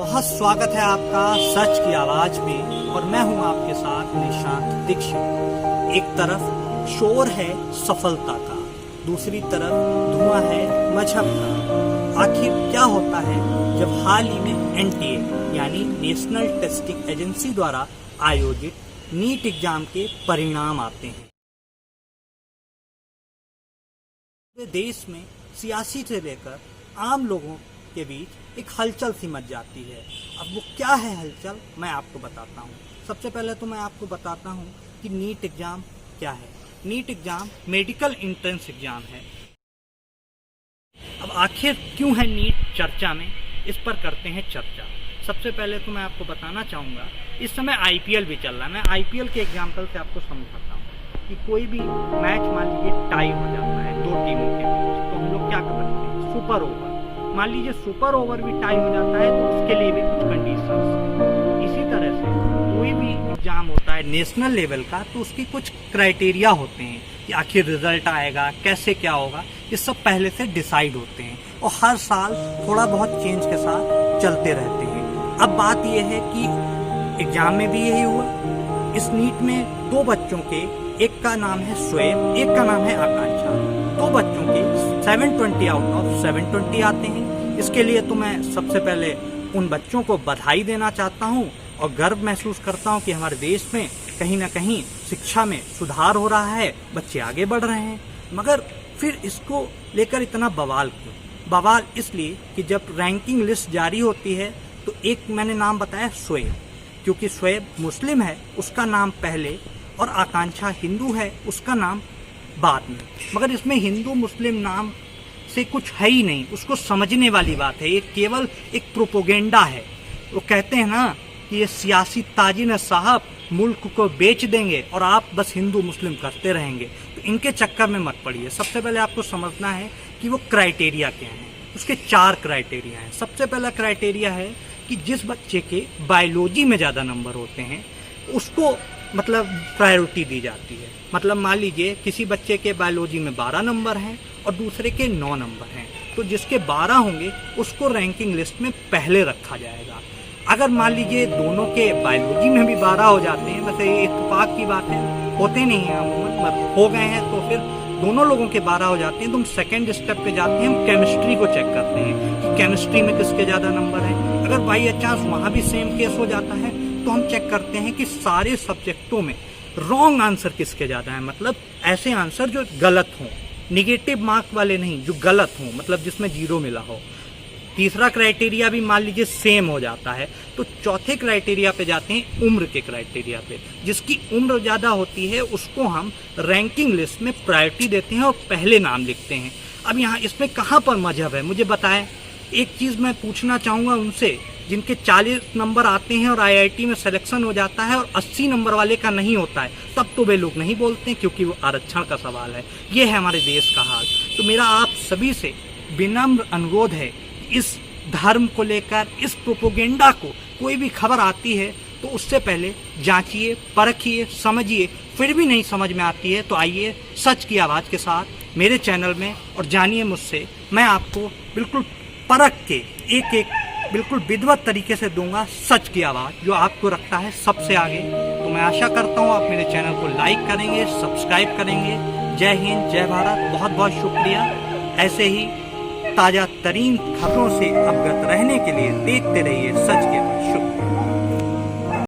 बहुत स्वागत है आपका सच की आवाज में और मैं हूं आपके साथ निशांत दीक्षित। एक तरफ शोर है सफलता का, दूसरी तरफ धुआं है मजहब का। आखिर क्या होता है जब हाल ही में एनटीए यानी नेशनल टेस्टिंग एजेंसी द्वारा आयोजित नीट एग्जाम के परिणाम आते हैं? पूरे देश में सियासी से लेकर आम लोगों के बीच एक हलचल सी मच जाती है। अब वो क्या है हलचल, मैं आपको बताता हूँ। सबसे पहले तो मैं आपको बताता हूँ कि नीट एग्जाम क्या है। NEET exam medical entrance exam है। अब आखिर क्यों है नीट चर्चा में, इस पर करते हैं चर्चा। सबसे पहले तो मैं आपको बताना चाहूँगा, इस समय आईपीएल भी चल रहा है। मैं आईपीएल के एग्जाम्पल से आपको समझाता हूँ कि कोई भी मैच मान लीजिए टाई हो जाता है दो टीमों के बीच, तो हम लोग क्या करते हैं, सुपर ओवर। मान लीजिए सुपर ओवर भी टाई हो जाता है तो उसके लिए भी कुछ कंडीशंस हैं। इसी तरह से कोई भी एग्जाम होता है नेशनल लेवल का तो उसकी कुछ क्राइटेरिया होते हैं कि आखिर रिजल्ट आएगा कैसे, क्या होगा, ये सब पहले से डिसाइड होते हैं और हर साल थोड़ा बहुत चेंज के साथ चलते रहते हैं। अब बात यह है कि एग्जाम में भी यही हुआ। इस नीट में दो बच्चों के, एक का नाम है शोएब, एक का नाम है आकांक्षा। दो बच्चों के 720 आउट ऑफ 720 आते हैं। इसके लिए तो मैं सबसे पहले उन बच्चों को बधाई देना चाहता हूं और गर्व महसूस करता हूं कि हमारे देश में कहीं ना कहीं शिक्षा में सुधार हो रहा है, बच्चे आगे बढ़ रहे हैं। मगर फिर इसको लेकर इतना बवाल क्यों? बवाल इसलिए कि जब रैंकिंग लिस्ट जारी होती है तो एक मैंने नाम बताया शोएब, क्योंकि शोएब मुस्लिम है उसका नाम पहले और आकांक्षा हिंदू है उसका नाम बाद में। मगर इसमें हिंदू मुस्लिम नाम से कुछ है ही नहीं, उसको समझने वाली बात है। ये केवल एक प्रोपोगेंडा है। वो कहते हैं ना कि ये सियासी ताजिन साहब मुल्क को बेच देंगे और आप बस हिंदू मुस्लिम करते रहेंगे, तो इनके चक्कर में मत पड़िए। सबसे पहले आपको समझना है कि वो क्राइटेरिया क्या हैं। उसके 4 क्राइटेरिया हैं। सबसे पहला क्राइटेरिया है कि जिस बच्चे के बायोलॉजी में ज़्यादा नंबर होते हैं उसको मतलब प्रायोरिटी दी जाती है। मतलब मान लीजिए किसी बच्चे के बायोलॉजी में 12 नंबर हैं और दूसरे के 9 नंबर हैं, तो जिसके 12 होंगे उसको रैंकिंग लिस्ट में पहले रखा जाएगा। अगर मान लीजिए दोनों के बायोलॉजी में भी 12 हो जाते हैं, वैसे ये इत्तेफाक की बात है, होते नहीं हैं अमूमन, हो गए हैं तो फिर दोनों लोगों के 12 हो जाते हैं तो हम सेकेंड स्टेप पे जाते हैं, हम केमिस्ट्री को चेक करते हैं कि केमिस्ट्री में किसके ज़्यादा नंबर हैं। अगर बाई चांस वहाँ भी सेम केस हो जाता है तो हम चेक करते हैं कि सारे सब्जेक्टों में रॉन्ग आंसर किसके ज़्यादा है। मतलब ऐसे आंसर जो गलत हों, निगेटिव मार्क वाले नहीं, जो गलत हों, मतलब जिसमें 0 मिला हो। तीसरा क्राइटेरिया भी मान लीजिए सेम हो जाता है तो चौथे क्राइटेरिया पे जाते हैं, उम्र के क्राइटेरिया पे। जिसकी उम्र ज़्यादा होती है उसको हम रैंकिंग लिस्ट में प्रायोरिटी देते हैं और पहले नाम लिखते हैं। अब यहाँ इसमें कहाँ पर मजहब है मुझे बताएं। एक चीज़ मैं पूछना चाहूँगा उनसे जिनके 40 नंबर आते हैं और आईआईटी में सिलेक्शन हो जाता है और 80 नंबर वाले का नहीं होता है, तब तो वे लोग नहीं बोलते क्योंकि वो आरक्षण का सवाल है। ये है हमारे देश का हाल। तो मेरा आप सभी से विनम्र अनुरोध है, इस धर्म को लेकर, इस प्रोपोगेंडा को कोई भी खबर आती है तो उससे पहले जांचिए, परखिए, समझिए। फिर भी नहीं समझ में आती है तो आइए सच की आवाज़ के साथ मेरे चैनल में और जानिए मुझसे। मैं आपको बिल्कुल परख के एक एक बिल्कुल विधिवत तरीके से दूंगा सच की आवाज़, जो आपको रखता है सबसे आगे। तो मैं आशा करता हूँ आप मेरे चैनल को लाइक करेंगे, सब्सक्राइब करेंगे। जय हिंद, जय भारत, बहुत बहुत शुक्रिया। ऐसे ही ताज़ा तरीन खबरों से अवगत रहने के लिए देखते रहिए सच की आवाज़।